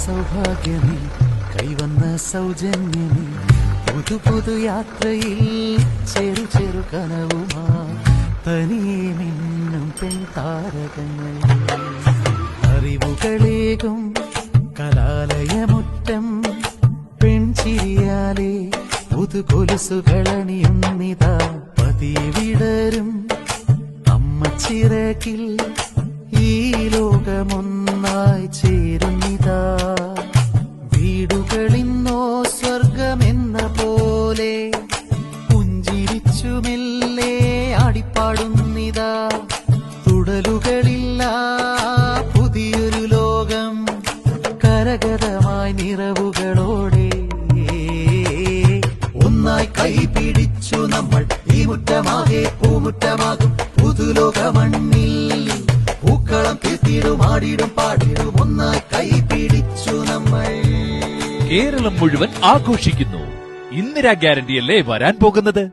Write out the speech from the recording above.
സൗഭാഗ്യമേ കൈവന്ന സൗജന്യമേ പുതു പുതു യാത്രയിൽ ചെറു ചെറു കനവുമാ തനിയെ മിന്നും പെൺതാരകങ്ങൾ അറിവുകളേകും കലാലയമുറ്റം പെൺചിരിയാലെ പുതു കൊലുസുകളണിയുന്നിതാ പതിയെ വിടരും അമ്മച്ചിറകിൽ ഈ ലോകമൊന്നായി ചേരുന്നിതാ വീടുകളിന്നോ സ്വർഗമെന്ന പോലെ പുഞ്ചിരിച്ചു മെല്ലെ ആടിപ്പാടുന്നിതാ തുടലുകളില്ല പുതിയൊരു ലോകം കരഗതമായി നിറവുകളോടെ ഒന്നായി കൈ പിടിച്ചു നമ്മൾ ഈ മുറ്റമാകെ പൂമുറ്റമാകും പുതുലോകമണ്ണിൽ പൂക്കളം തീർത്തിടും ആടിടും പാടിടും ഒന്നായി കൈ പിടിച്ചു നമ്മൾ. കേരളം മുഴുവൻ ആഘോഷിക്കുന്നു. ഇന്ദിരാ ഗ്യാരണ്ടിയല്ലേ വരാൻ പോകുന്നത്.